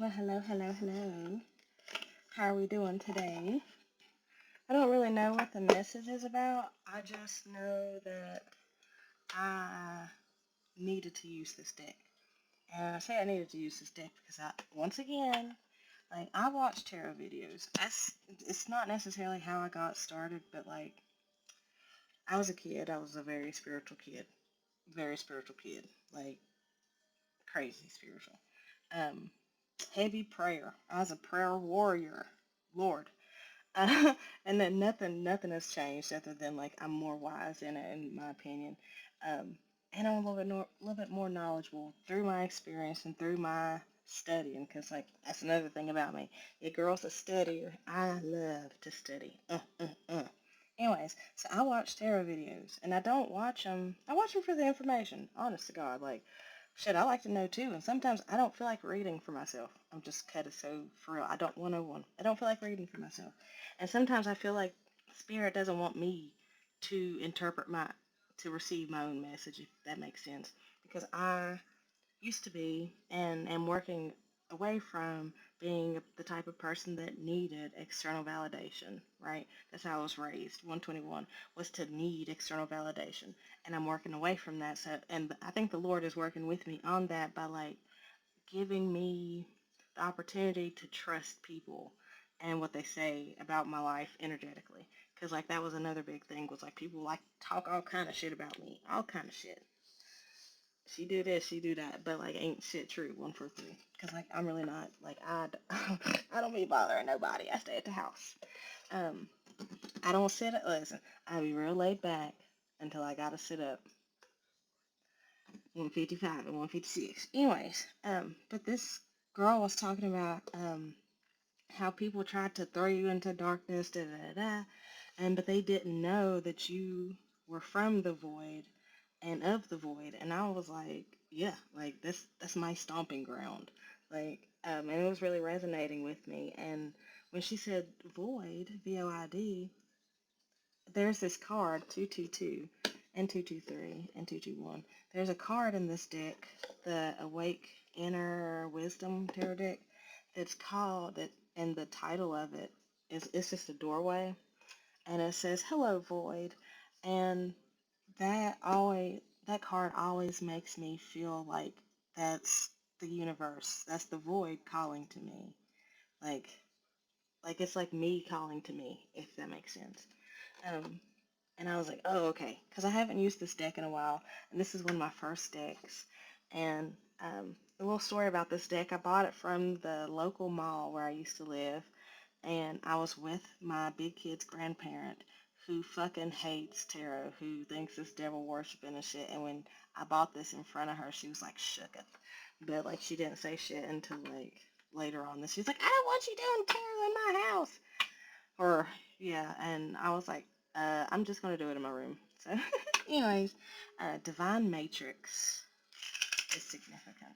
Well, hello, hello, hello. How are we doing today? I don't really know what the message is about. I just know that I needed to use this deck. And I say I needed to use this deck because once again, I watch tarot videos. It's not necessarily how I got started, but I was a kid. I was a very spiritual kid. Very spiritual kid. Like, crazy spiritual. Um, Heavy prayer. I was a prayer warrior. Lord. And then nothing has changed other than I'm more wise in it, in my opinion. Um, and I'm little bit more knowledgeable through my experience and through my studying, because that's another thing about me. Your girl's a studier. I love to study. Anyways, so I watch tarot videos, and I don't watch them. I watch them for the information. Honest to God, shit, I like to know too. And sometimes I don't feel like reading for myself. I'm just kind of so for real. I don't want to one. I don't feel like reading for myself. And sometimes I feel like Spirit doesn't want me to to receive my own message, if that makes sense. Because I used to be and am working away from being the type of person that needed external validation, right? That's how I was raised. 121 was to need external validation. And I'm working away from that. So, and I think the Lord is working with me on that by giving me the opportunity to trust people and what they say about my life energetically. Because that was another big thing, was people talk all kind of shit about me. All kind of shit. She do this, she do that, but ain't shit true. 143. Because I'm really not I don't be bothering nobody. I stay at the house. Um, I don't sit up. Listen, I be real laid back until I gotta sit up. 155 and 156. Anyways, but this girl was talking about how people tried to throw you into darkness, da da da, but they didn't know that you were from the void and of the void. And I was like, yeah, that's my stomping ground. And it was really resonating with me. And when she said void, VOID, there's this card 222 and 223 and 221. There's a card in this deck, the Awake Inner Wisdom Tarot deck, that's called it, and the title of it is, it's just a doorway, and it says hello void. And that card always makes me feel like that's the universe, that's the void calling to me, like it's like me calling to me, if that makes sense. um and I was like, oh, okay, because I haven't used this deck in a while, and this is one of my first decks. And a little story about this deck: I bought it from the local mall where I used to live, and I was with my big kid's grandparent, who fucking hates tarot, who thinks it's devil worshiping and shit. And when I bought this in front of her, she was shook up, but she didn't say shit until later on. This, she's like, I don't want you doing tarot in my house. Or yeah, and I was like, I'm just gonna do it in my room. So, anyways, Divine Matrix is significant.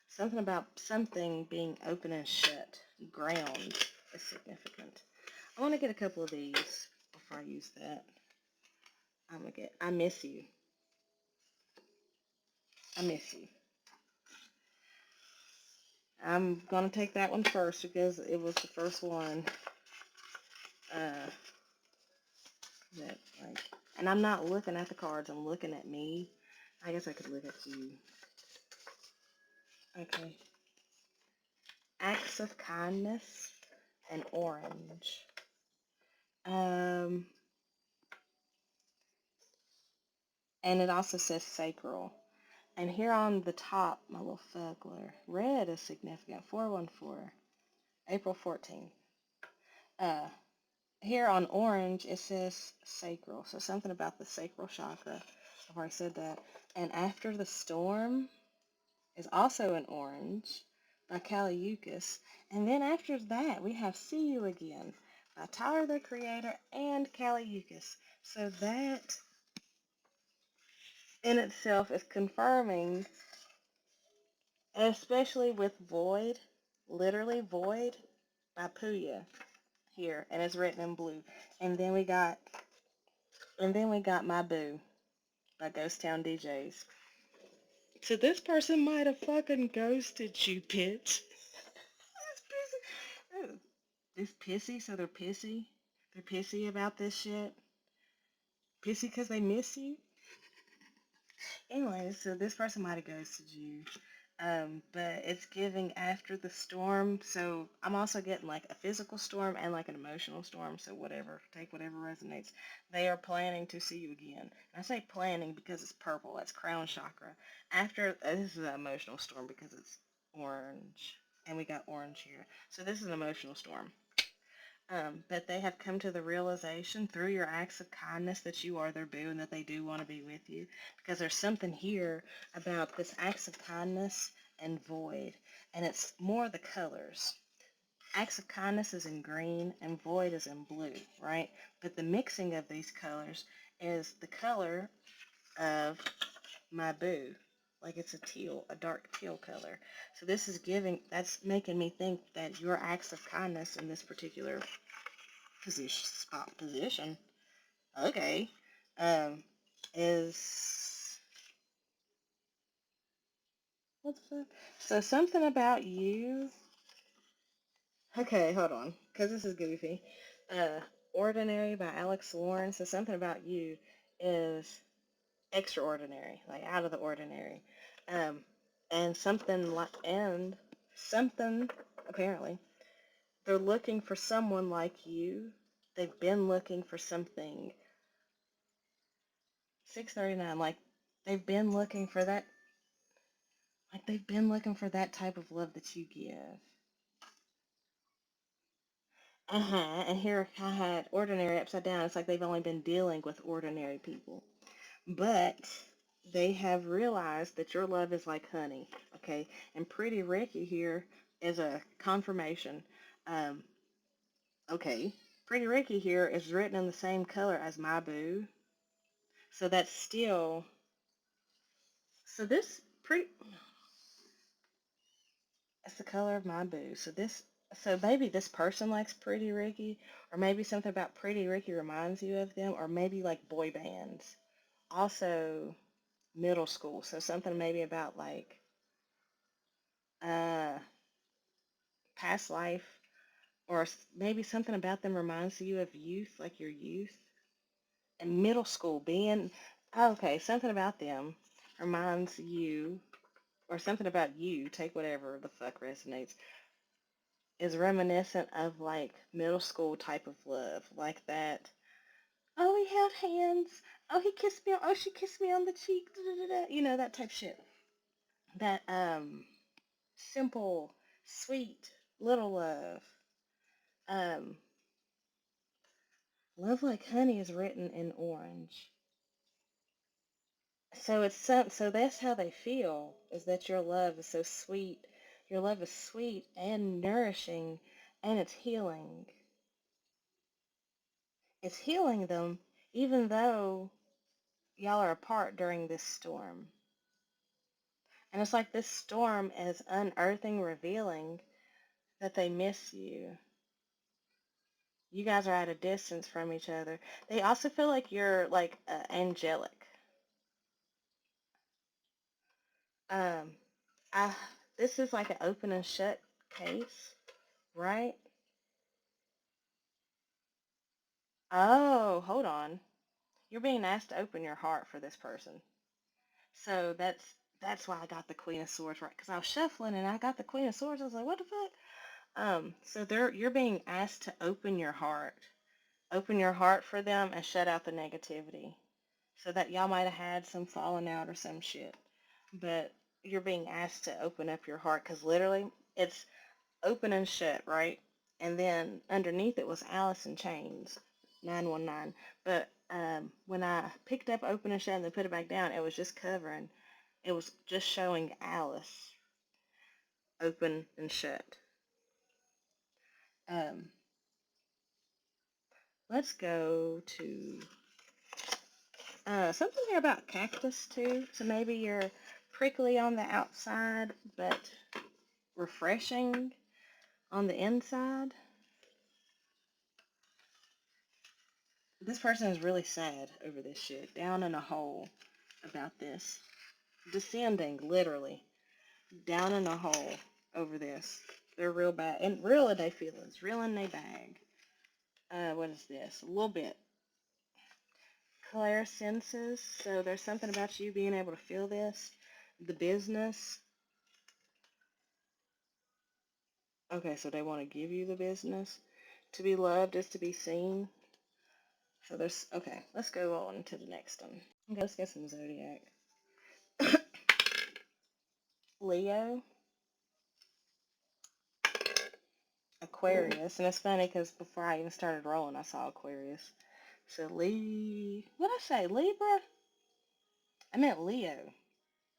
Something about something being open and shut. Ground is significant. I want to get a couple of these before I use that. I'm gonna get I miss you. I miss you. I'm gonna take that one first because it was the first one. Uh, that and I'm not looking at the cards. I'm looking at me. I guess I could look at you. Okay. Acts of kindness and orange. Um, and it also says sacral. And here on the top, my little fuggler, red is significant. 414, April 14th. Uh, Here on orange, it says sacral. So something about the sacral chakra. I've already said that. And After the Storm is also in orange by Kaliukas. And then after that, we have See You Again by Tyler the Creator and Kaliukas. So that in itself is confirming, especially with Void, literally Void by Puya here, and it's written in blue. And then we got My Boo by Ghost Town DJs. So this person might have fucking ghosted you, bitch. This pissy, so they're pissy. They're pissy about this shit. Pissy because they miss you. Anyway, so this person might have ghosted you. But it's giving after the storm. So I'm also getting like a physical storm and like an emotional storm. So whatever, take whatever resonates. They are planning to see you again. And I say planning because it's purple. That's crown chakra. After this is an emotional storm because it's orange, and we got orange here. So this is an emotional storm. But they have come to the realization through your acts of kindness that you are their boo and that they do want to be with you. Because there's something here about this acts of kindness and void. And it's more the colors. Acts of kindness is in green and void is in blue, right? But the mixing of these colors is the color of my boo. Like it's a teal, a dark teal color. So this is that's making me think that your acts of kindness in this particular position, okay, um, is, what the fuck? So something about you, okay, hold on, because this is goofy. Uh, Ordinary by Alex Warren. So something about you is extraordinary, like out of the ordinary. Um, and something, apparently, they're looking for someone like you. They've been looking for something. 639, they've been looking for that, they've been looking for that type of love that you give. And here I had ordinary upside down. It's like they've only been dealing with ordinary people. But they have realized that your love is like honey, okay? And Pretty Ricky here is a confirmation. Um, okay, Pretty Ricky here is written in the same color as my boo. So that's still, so this pretty, it's the color of my boo. So maybe this person likes Pretty Ricky, or maybe something about Pretty Ricky reminds you of them, or maybe like boy bands. Also, middle school. So something maybe about like uh past life, or maybe something about them reminds you of youth, like your youth. And middle school being, okay, something about them reminds you, or something about you, take whatever the fuck resonates, is reminiscent of like middle school type of love, like that. Oh, we held hands. Oh, he kissed me. Oh, she kissed me on the cheek. Da, da, da, da. You know, that type shit. That simple, sweet little love. Um, Love like honey is written in orange. So that's how they feel, is that your love is so sweet. Your love is sweet and nourishing, and it's healing. It's healing them, even though y'all are apart during this storm. And it's like this storm is unearthing, revealing that they miss you. You guys are at a distance from each other. They also feel like you're like angelic. Um, I This is like an open and shut case, right? Oh, hold on. You're being asked to open your heart for this person. So that's why I got the Queen of Swords, right? Because I was shuffling and I got the Queen of Swords. I was like, what the fuck? So you're being asked to open your heart. Open your heart for them and shut out the negativity. So that y'all might have had some falling out or some shit. But you're being asked to open up your heart because literally it's open and shut, right? And then underneath it was Alice in Chains, 919. But when I picked up open and shut and then put it back down, it was just covering, it was just showing Alice open and shut. Um, let's go to something here about cactus too. So maybe you're prickly on the outside, but refreshing on the inside. This person is really sad over this shit, down in a hole about this. Descending, literally, down in a hole over this. They're real bad. And real in their feelings. Real in their bag. What is this? A little bit. Clairsenses. So there's something about you being able to feel this. The business. Okay, so they want to give you the business. To be loved is to be seen. So there's, okay, let's go on to the next one. Okay, let's get some zodiac. Leo, Aquarius, and it's funny because before I even started rolling, I saw Aquarius. So what did I say? Libra? I meant Leo.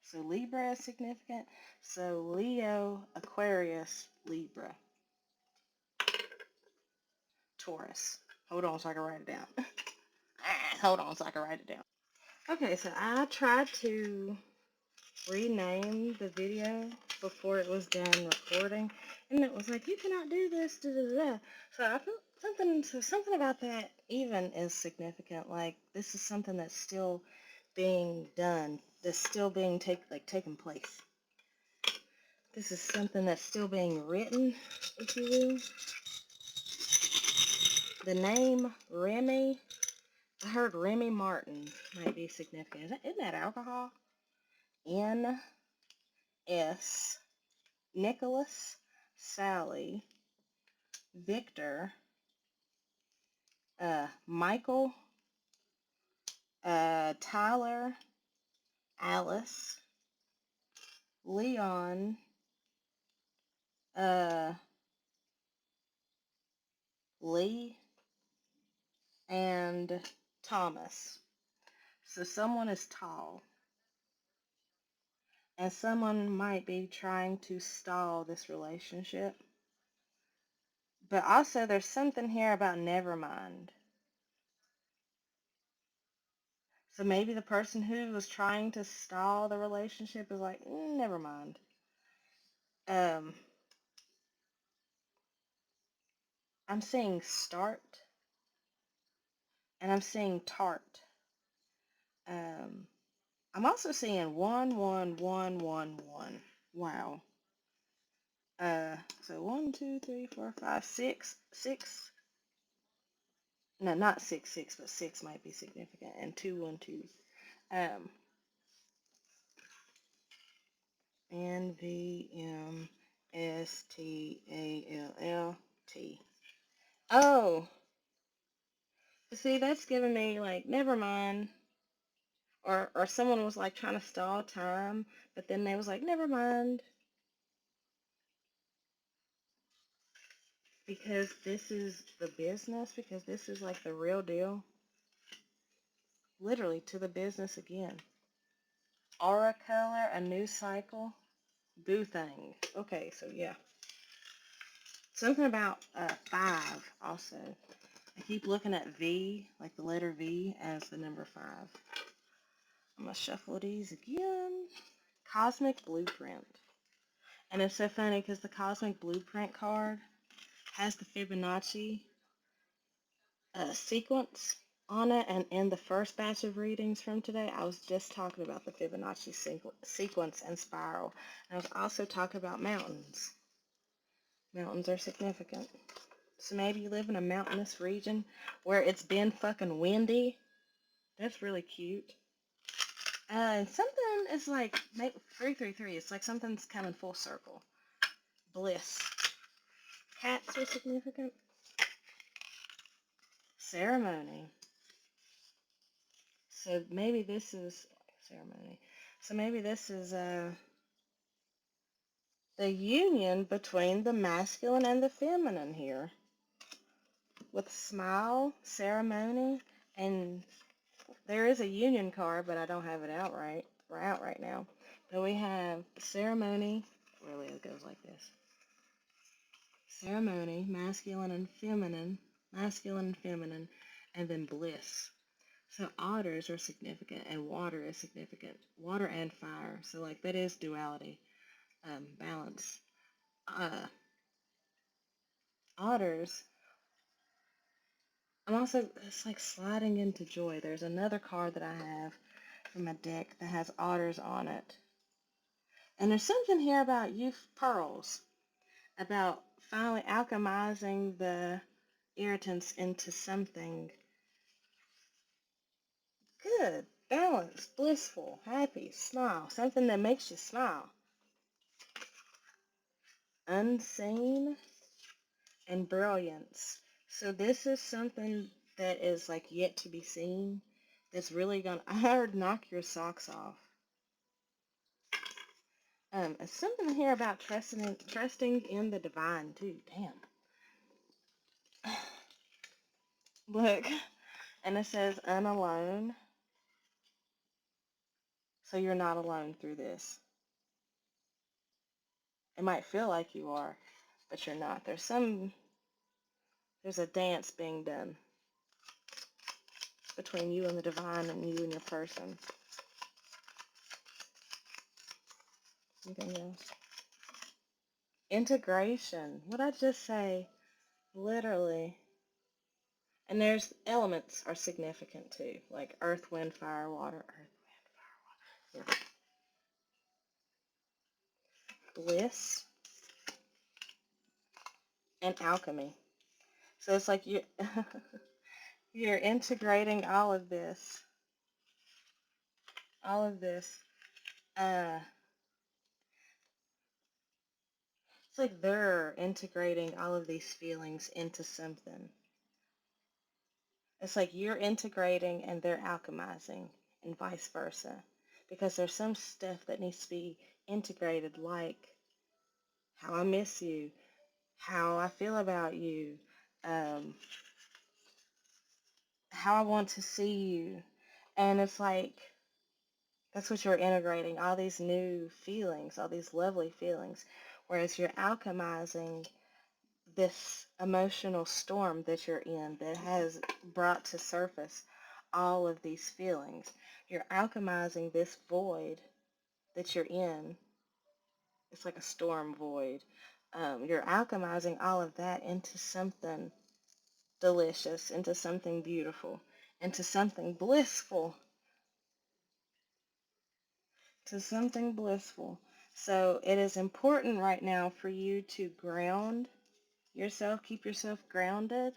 So Libra is significant. So Leo, Aquarius, Libra, Taurus. Hold on so I can write it down. Hold on so I can write it down. Okay, so I tried to rename the video before it was done recording, and it was like, you cannot do this, da da da. So I felt something about that even is significant. Like, this is something that's still being done, that's still being taking place. This is something that's still being written, if you will. The name Remy, I heard Remy Martin might be significant. Isn't that alcohol? N.S. Nicholas, Sally, Victor, Michael, Tyler, Alice, Leon, uh, Lee, and Thomas. So someone is tall, and someone might be trying to stall this relationship. But also, there's something here about never mind. So maybe the person who was trying to stall the relationship is like, never mind. I'm seeing start, and I'm seeing tart. I'm also seeing 11111. Wow. So 1, 2, 3, 4, 5, 6, 6. No, not 6, 6, but 6 might be significant, and 212. NVMSTALLT. Oh, see, that's giving me like, never mind. Or someone was like trying to stall time, but then they was like, never mind. Because this is the business, because this is like the real deal. Literally, to the business again. Aura color, a new cycle. Boo thing. Okay, so yeah. Something about 5 also. I keep looking at V, like the letter V, as the number 5. I'm going to shuffle these again. Cosmic Blueprint. And it's so funny because the Cosmic Blueprint card has the Fibonacci sequence on it, and in the first batch of readings from today, I was just talking about the Fibonacci sequence and spiral. And I was also talking about mountains. Mountains are significant. So maybe you live in a mountainous region where it's been fucking windy. That's really cute. Something is like 333. It's like something's coming full circle. Bliss. Cats are significant. Ceremony. So maybe this is ceremony. So maybe this is the union between the masculine and the feminine here. With smile, ceremony, and there is a union card, but I don't have it out right now. But we have ceremony. Really, it goes like this. Ceremony, masculine and feminine, and then bliss. So otters are significant, and water is significant. Water and fire. So like that is duality, balance. Otters. I'm also, it's like sliding into joy. There's another card that I have from my deck that has otters on it. And there's something here about youth pearls. about finally alchemizing the irritants into something good, balanced, blissful, happy, smile, something that makes you smile. Unseen and brilliance. So this is something that is like yet to be seen. That's really gonna I heard knock your socks off. Something here about trusting in the divine too. Damn. Look, and it says unalone. So you're not alone through this. It might feel like you are, but you're not. There's a dance being done between you and the divine and you and your person. Anything else? Integration. What I just say? Literally. And there's elements are significant too, like earth, wind, fire, water, earth, wind, fire, water. Yeah. Bliss and alchemy. So it's like you're integrating all of this. All of this. Uh, it's like they're integrating all of these feelings into something. It's like you're integrating and they're alchemizing, and vice versa. Because there's some stuff that needs to be integrated, like how I miss you, how I feel about you, um, how I want to see you. And it's like, that's what you're integrating, all these new feelings, all these lovely feelings. Whereas you're alchemizing this emotional storm that you're in that has brought to surface all of these feelings. You're alchemizing this void that you're in. It's like a storm void. You're alchemizing all of that into something delicious, into something beautiful, into something blissful, to something blissful. So it is important right now for you to ground yourself, keep yourself grounded.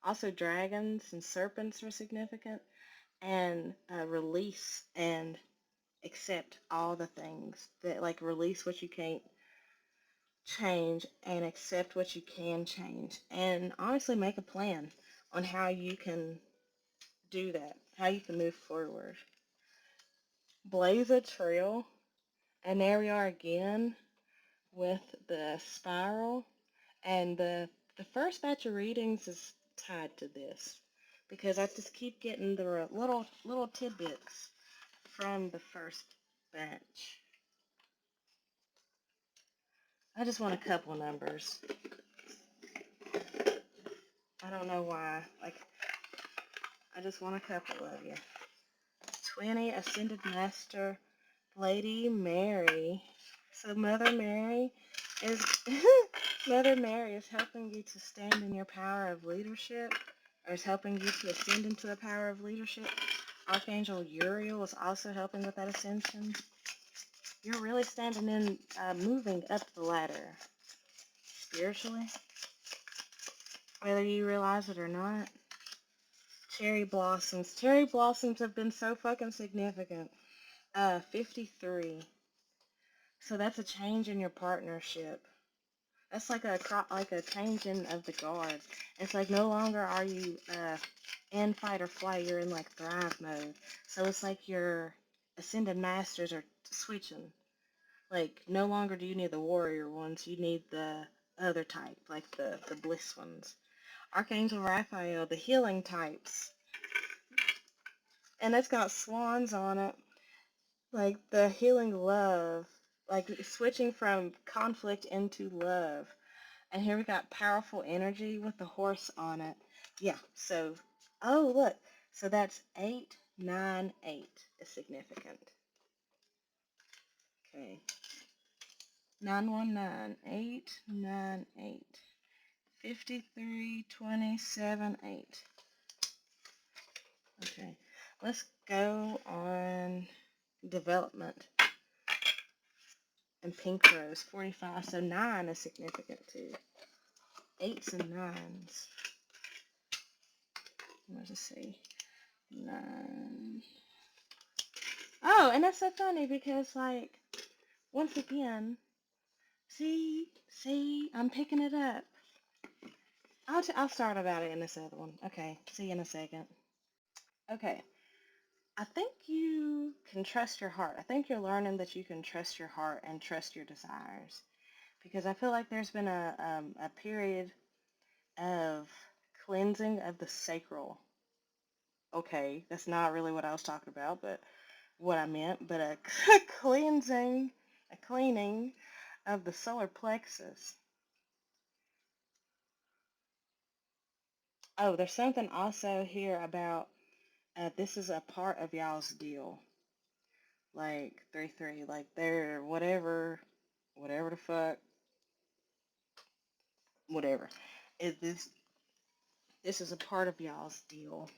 Also, dragons and serpents are significant, and release and accept all the things that, like, release what you can't change and accept what you can change, and honestly make a plan on how you can do that, how you can move forward. Blaze a trail, and there we are again with the spiral, and the first batch of readings is tied to this because I just keep getting the little tidbits from the first batch. I just want a couple numbers. I don't know why. Like, I just want a couple of you. 20, Ascended Master, Lady Mary. So Mother Mary is Mother Mary is helping you to stand in your power of leadership, or is helping you to ascend into the power of leadership. Archangel Uriel is also helping with that ascension. You're really standing in, moving up the ladder spiritually, whether you realize it or not. Cherry blossoms. Cherry blossoms have been so fucking significant. 53. So that's a change in your partnership. That's like a change in of the guard. It's like no longer are you in fight or flight. You're in like thrive mode. So it's like your ascended masters are switching. Like no longer do you need the warrior ones. You need the other type, like the bliss ones. Archangel Raphael, the healing types, and it's got swans on it. Like the healing love, like switching from conflict into love. And here we got powerful energy with the horse on it. Yeah, so, oh, look. So that's 898 is significant. Okay. 919, 898, 53, 27, 8. Okay. Let's go on development And pink rose, 45. So 9 is significant too. 8s and 9s. Let's just see. 9. Oh, and that's so funny because, like, once again, see, I'm picking it up. I'll start about it in this other one. Okay, see you in a second. Okay, I think you can trust your heart. I think you're learning that you can trust your heart and trust your desires. Because I feel like there's been a period of cleansing of the sacral. Okay, that's not really what I was talking about, but what I meant, but a cleansing, a cleaning of the solar plexus. Oh, there's something also here about this is a part of y'all's deal. Like 3-3, like they're whatever the fuck, whatever. Is this is a part of y'all's deal.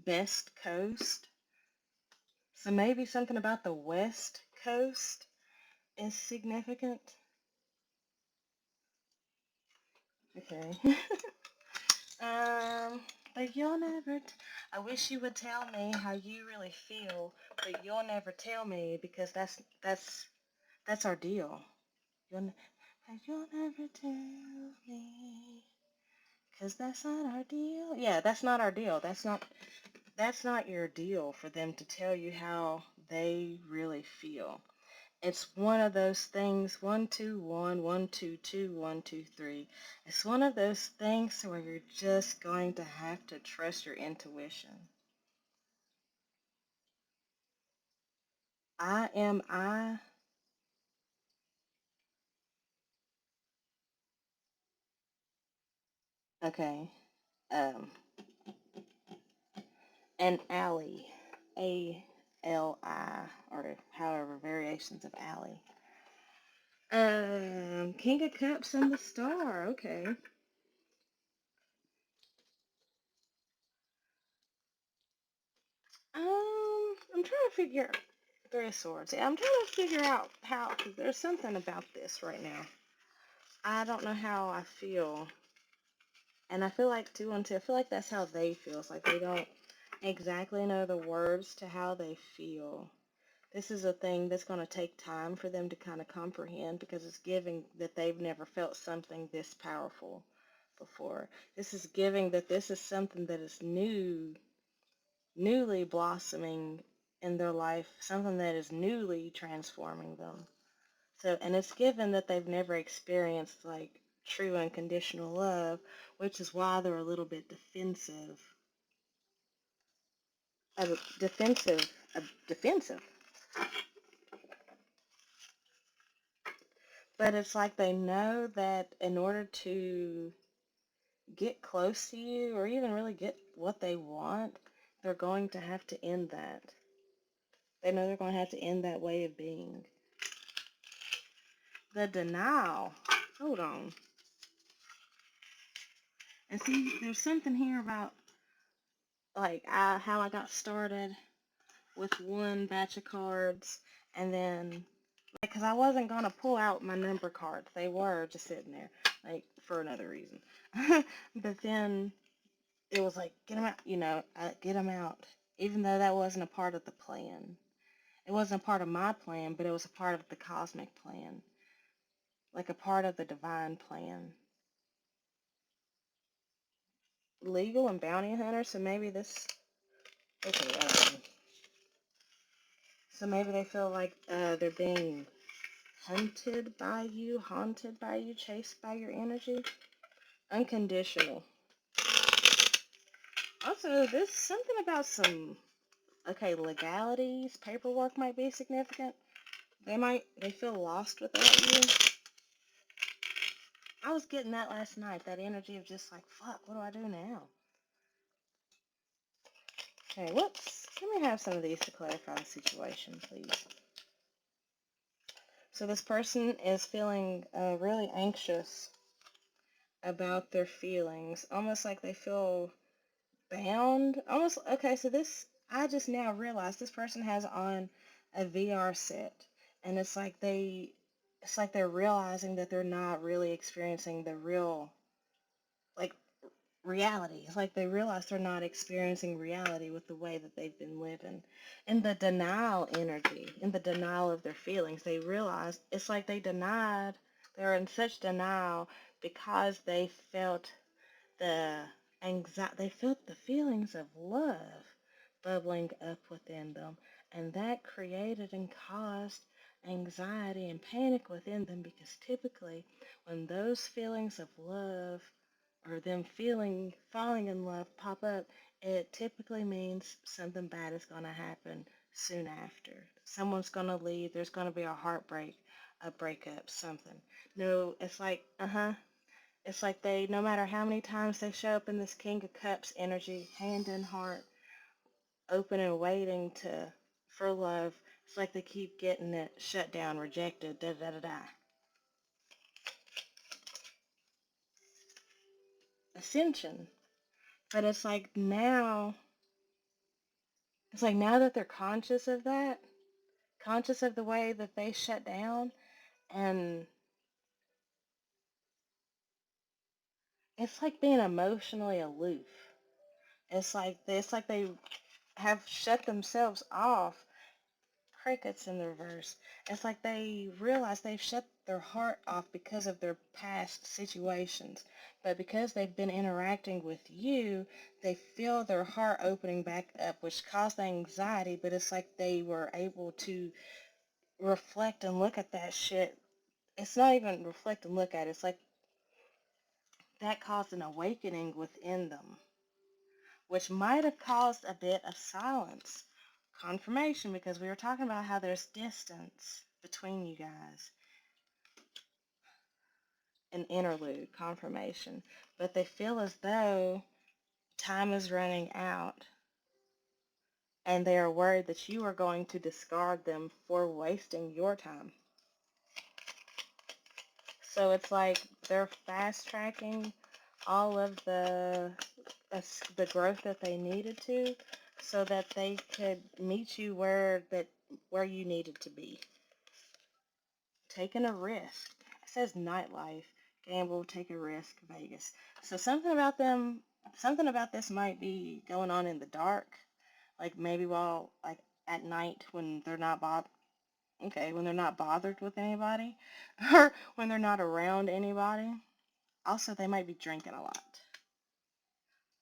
Best Coast. So maybe something about the West Coast is significant. Okay. um, but you'll never. I wish you would tell me how you really feel, but you'll never tell me because that's our deal. You'll never tell me because that's not our deal. Yeah, that's not our deal. That's not your deal for them to tell you how they really feel. It's one of those things, 1, 2, 1, 1, 2, 2, 1, 2, 3. It's one of those things where you're just going to have to trust your intuition. I am I. Okay. Um, an ally. A-L-I, or however variations of ally. King of Cups and the Star. Okay. I'm trying to figure 3 of Swords. Yeah, I'm trying to figure out how, because there's something about this right now. I don't know how I feel. And I feel like 2 and 2, I feel like that's how they feel. It's like they don't exactly know the words to how they feel. This is a thing that's going to take time for them to kind of comprehend because it's giving that they've never felt something this powerful before. This is giving that this is something that is newly blossoming in their life, something that is newly transforming them. So, and it's given that they've never experienced like true unconditional love, which is why they're a little bit defensive. Defensive, defensive. But it's like they know that in order to get close to you or even really get what they want, they're going to have to end that. They know they're going to have to end that way of being. The denial. Hold on. And see, there's something here about like how I got started with one batch of cards, and then because I wasn't gonna pull out my number cards, they were just sitting there like for another reason. But then it was like get them out, get them out, even though that wasn't a part of the plan. It wasn't a part of my plan, but it was a part of the cosmic plan, like a part of the divine plan. Legal and bounty hunter, so maybe this. Okay, so maybe they feel like they're being hunted by you, haunted by you, chased by your energy. Unconditional. Also, there's something about some, okay, legalities, paperwork might be significant. They feel lost without you. I was getting that last night, that energy of just like, fuck, what do I do now? Okay, whoops. Let me have some of these to clarify the situation, please. So this person is feeling really anxious about their feelings, almost like they feel bound. Almost, okay, so this, I just now realized this person has on a VR set. And it's like they're realizing that they're not really experiencing the real, like, reality. It's like they realize they're not experiencing reality with the way that they've been living. In the denial energy, in the denial of their feelings, they realize it's like they're in such denial because the they felt the feelings of love bubbling up within them, and that created and caused anxiety and panic within them because typically when those feelings of love or them falling in love pop up, it typically means something bad is going to happen soon after. Someone's going to leave, there's going to be a heartbreak, a breakup, something. No, it's like they, no matter how many times they show up in this King of Cups energy, hand in heart, open and waiting for love, it's like they keep getting it shut down, rejected, da da da da. Ascension. But it's like now that they're conscious of that, conscious of the way that they shut down, and it's like being emotionally aloof. It's like they have shut themselves off. Crickets in the reverse. It's like they realize they've shut their heart off because of their past situations. But because they've been interacting with you, they feel their heart opening back up, which caused anxiety, but it's like they were able to reflect and look at that shit. It's not even reflect and look at it. It's like that caused an awakening within them, which might have caused a bit of silence. Confirmation, because we were talking about how there's distance between you guys. An interlude, confirmation. But they feel as though time is running out and they are worried that you are going to discard them for wasting your time. So it's like they're fast tracking all of the growth that they needed to so that they could meet you where you needed to be. Taking a risk. It says nightlife, gamble, take a risk, Vegas. So something about this might be going on in the dark, like maybe while like at night when when they're not bothered with anybody, or when they're not around anybody. Also, they might be drinking a lot.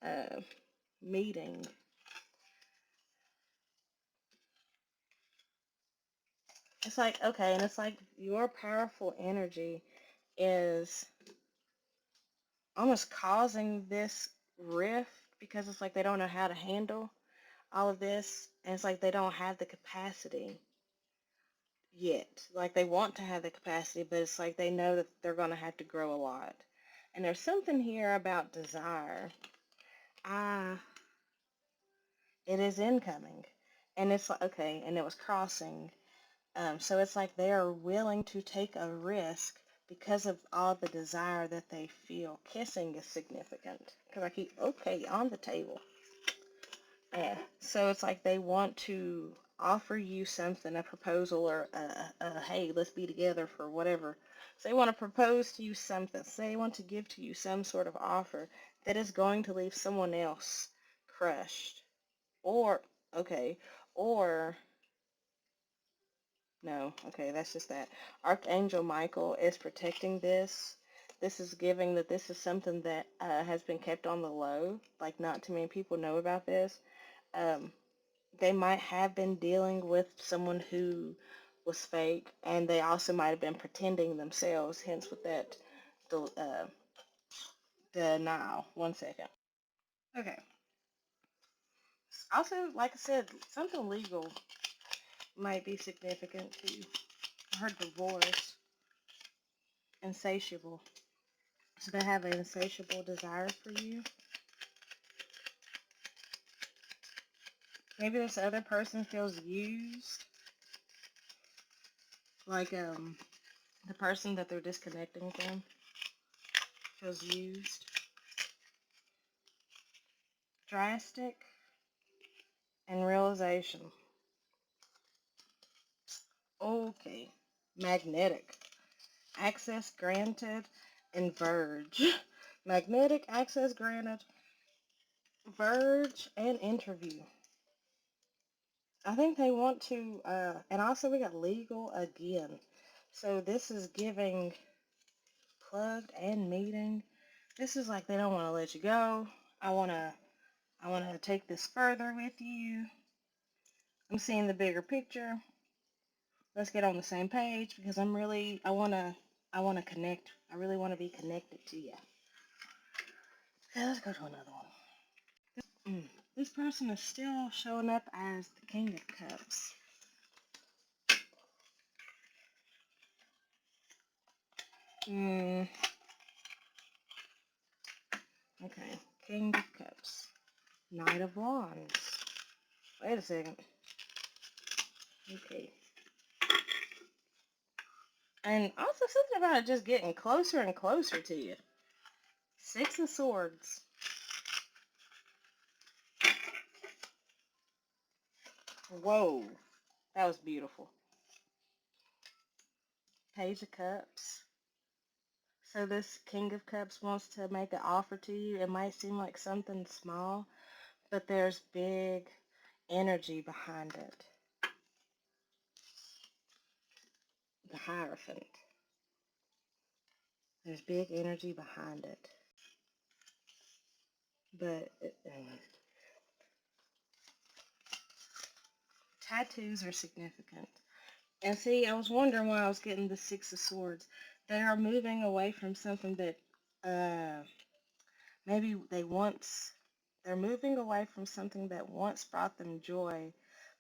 Uh, Meeting. It's like, okay, and it's like your powerful energy is almost causing this rift because it's like they don't know how to handle all of this, and it's like they don't have the capacity yet. Like they want to have the capacity, but it's like they know that they're going to have to grow a lot. And there's something here about desire. Ah, it is incoming. And it's like, okay, and it was crossing. So it's like they are willing to take a risk because of all the desire that they feel. Kissing is significant because I keep, okay, on the table. Yeah. So it's like they want to offer you something, a proposal or hey, let's be together for whatever. So they want to propose to you something. So they want to give to you some sort of offer that is going to leave someone else crushed. Or, okay, or no, okay, that's just that. Archangel Michael is protecting this. This is giving that this is something that has been kept on the low. Like, not too many people know about this. Um, they might have been dealing with someone who was fake, and they also might have been pretending themselves, hence with that uh, denial. One second. Okay. Also, like I said, something legal might be significant too. I heard divorce, insatiable. So they have an insatiable desire for you. Maybe this other person feels used, like the person that they're disconnecting from feels used. Drastic and realization. Okay. Magnetic. Access granted and verge. Magnetic access granted, verge, and interview. I think they want to, and also we got legal again. So this is giving plugged and meeting. This is like they don't want to let you go. I want to take this further with you. I'm seeing the bigger picture. Let's get on the same page because I want to connect. I really want to be connected to you. Okay, let's go to another one. This person is still showing up as the King of Cups. Okay, King of Cups. Knight of Wands. Wait a second. Okay. And also something about it just getting closer and closer to you. Six of Swords. Whoa. That was beautiful. Page of Cups. So this King of Cups wants to make an offer to you. It might seem like something small, but there's big energy behind it. The Hierophant. There's big energy behind it. But tattoos are significant. And see, I was wondering why I was getting the Six of Swords. They are moving away from something that maybe they're moving away from something that once brought them joy,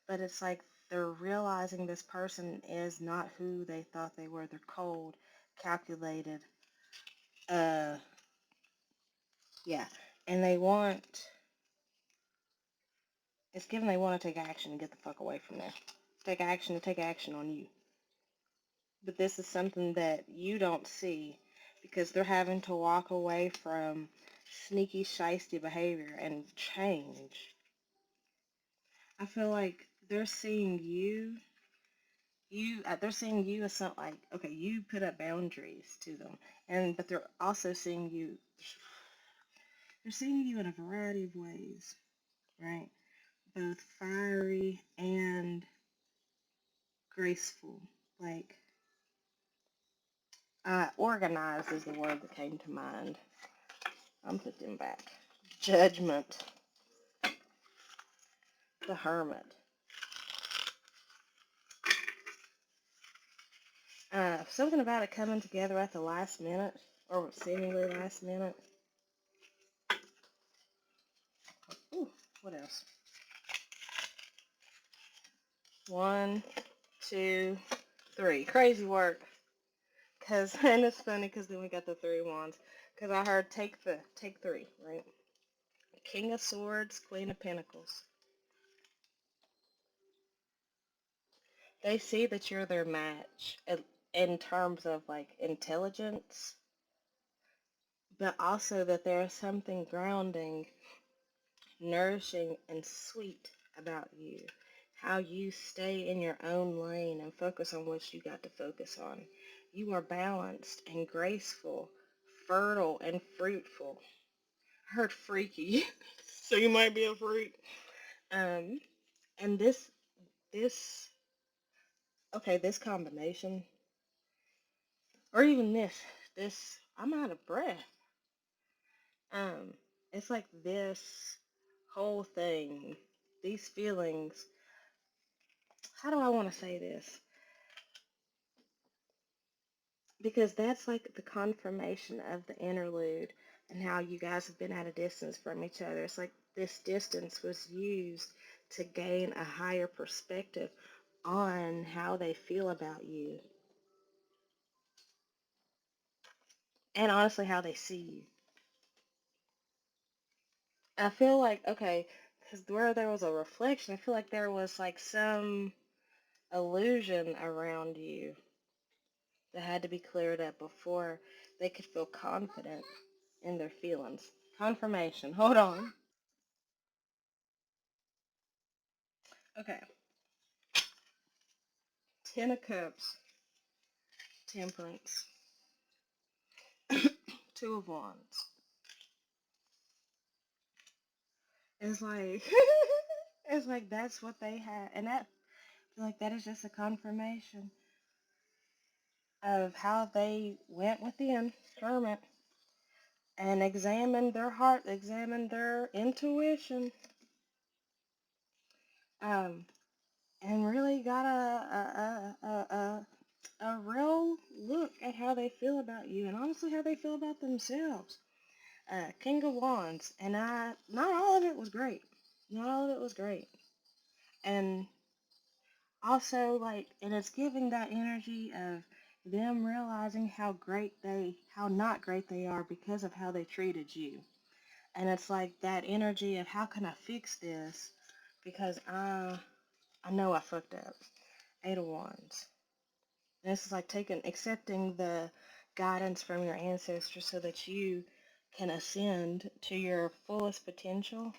but it's like they're realizing this person is not who they thought they were. They're cold, calculated, uh, yeah. And it's given they want to take action and get the fuck away from there. Take action on you. But this is something that you don't see because they're having to walk away from sneaky, shisty behavior and change. I feel like they're seeing they're seeing you as something like, okay, you put up boundaries to them, but they're also seeing you. They're seeing you in a variety of ways, right? Both fiery and graceful. Like, organized is the word that came to mind. I'm putting them back. Judgment. The Hermit. Something about it coming together at the last minute, or seemingly last minute. Ooh, what else? 1, 2, 3. Crazy work. And it's funny because then we got the 3 wands. Because I heard take 3, right? King of Swords, Queen of Pentacles. They see that you're their match in terms of like intelligence, but also that there's something grounding, nourishing, and sweet about you. How you stay in your own lane and focus on what you got to focus on. You are balanced and graceful, fertile and fruitful. I heard freaky, so you might be a freak. And this, this combination, or even this, I'm out of breath. Um, it's like this whole thing, these feelings. How do I want to say this? Because that's like the confirmation of the interlude and how you guys have been at a distance from each other. It's like this distance was used to gain a higher perspective on how they feel about you. And honestly, how they see you. I feel like, okay, because where there was a reflection, I feel like there was like some illusion around you that had to be cleared up before they could feel confident in their feelings. Confirmation. Hold on. Okay. Ten of Cups, Temperance, Two of Wands. It's like, it's like that's what they had. And that, I feel like that is just a confirmation of how they went within, Hermit, and examined their heart, examined their intuition, um, and really got a real look at how they feel about you, and honestly how they feel about themselves. King of Wands, and not all of it was great. Not all of it was great. And also, like, and it's giving that energy of them realizing how not great they are because of how they treated you. And it's like that energy of how can I fix this? Because I know I fucked up. Eight of Wands. And this is like accepting the guidance from your ancestors so that you can ascend to your fullest potential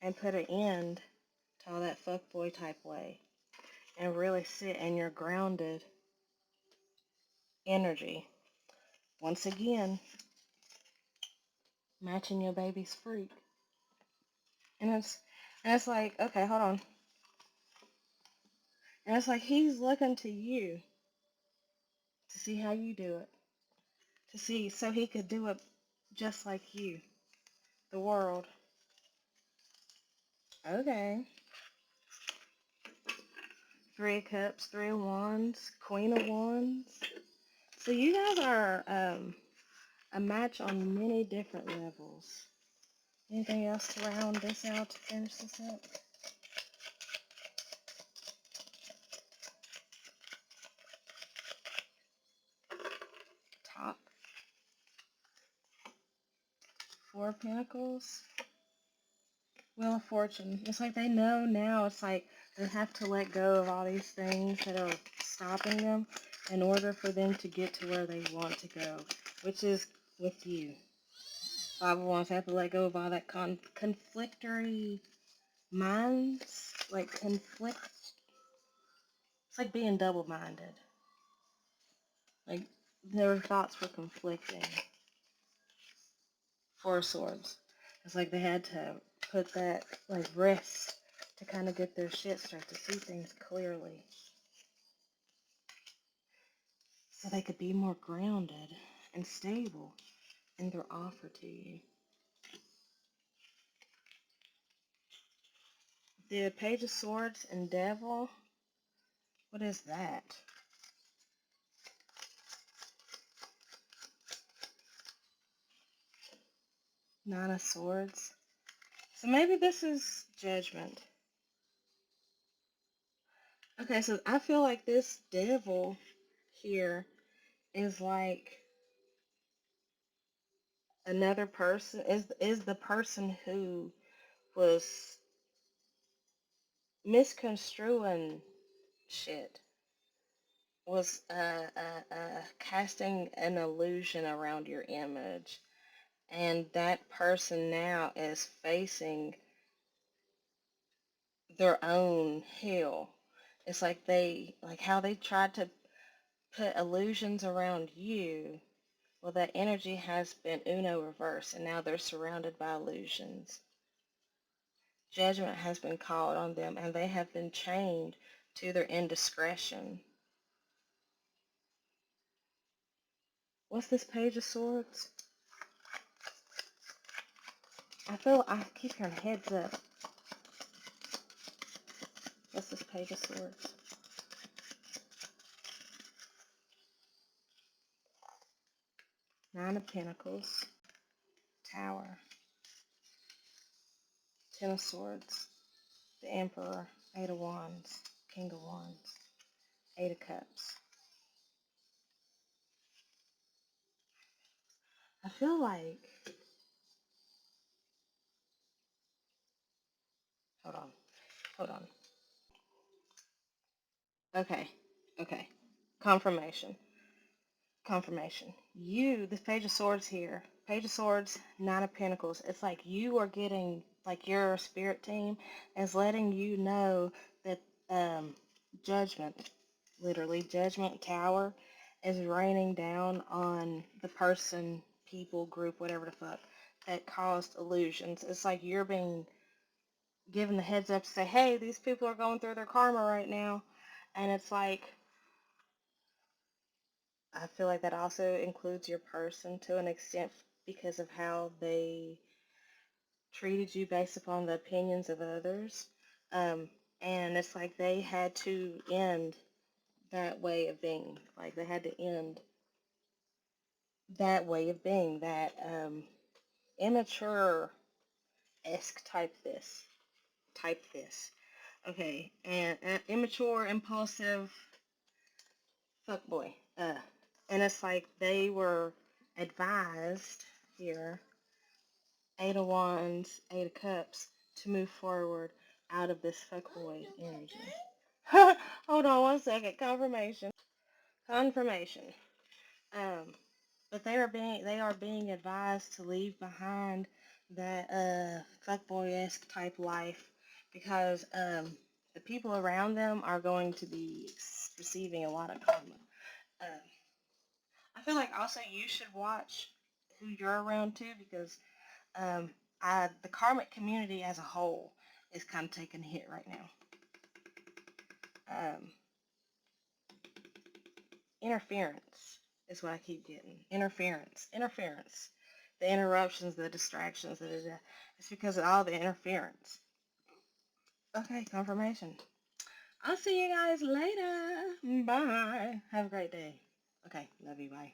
and put an end to all that fuckboy type way and really sit in your grounded energy. Once again, matching your baby's freak. And it's like, okay, hold on. And it's like he's looking to you to see how you do it. To see so he could do it just like you. The world. Okay. Three of Cups, Three of Wands, Queen of Wands. So you guys are a match on many different levels. Anything else to round this out to finish this up? Top. Four of Pentacles. Wheel of Fortune. It's like they know now. It's like they have to let go of all these things that are stopping them in order for them to get to where they want to go, which is with you. Five of Wands, have to let go of all that conflictory minds, like conflict. It's like being double-minded. Like their thoughts were conflicting. Four of Swords. It's like they had to put that like rest to kind of get their shit straight, to see things clearly, so they could be more grounded and stable in their offer to you. The Page of Swords and Devil. What is that? Nine of Swords. So maybe this is Judgment. Okay, so I feel like this devil here is like another person, is the person who was misconstruing shit, was casting an illusion around your image, and that person now is facing their own hell. It's like how they tried to put illusions around you. Well, that energy has been Uno reversed, and now they're surrounded by illusions. Judgment has been called on them, and they have been chained to their indiscretion. What's this Page of Swords? I keep hearing heads up. What's this Page of Swords? Nine of Pentacles, Tower, Ten of Swords, the Emperor, Eight of Wands, King of Wands, Eight of Cups. I feel like, hold on. Okay. Confirmation. This Page of Swords here. Page of Swords, Nine of Pentacles. It's like you are getting, like your spirit team is letting you know that Judgment, literally, judgment tower is raining down on the person, people, group, whatever the fuck, that caused illusions. It's like you're being given the heads up to say, hey, these people are going through their karma right now. And it's like, I feel like that also includes your person to an extent because of how they treated you based upon the opinions of others. And it's like they had to end that way of being. Like they had to end that way of being, that immature-esque type this. Okay, and immature, impulsive fuckboy. And it's like they were advised here, Eight of Wands, Eight of Cups, to move forward out of this fuckboy energy. Hold on one second. Confirmation. Um, but they are being advised to leave behind that fuckboy-esque type life because the people around them are going to be receiving a lot of karma. Um, I feel like also you should watch who you're around too because um, the karmic community as a whole is kind of taking a hit right now. Interference is what I keep getting. Interference. The interruptions, the distractions, it's because of all the interference. Okay, confirmation. I'll see you guys later. Bye. Have a great day. Okay, love you. Bye.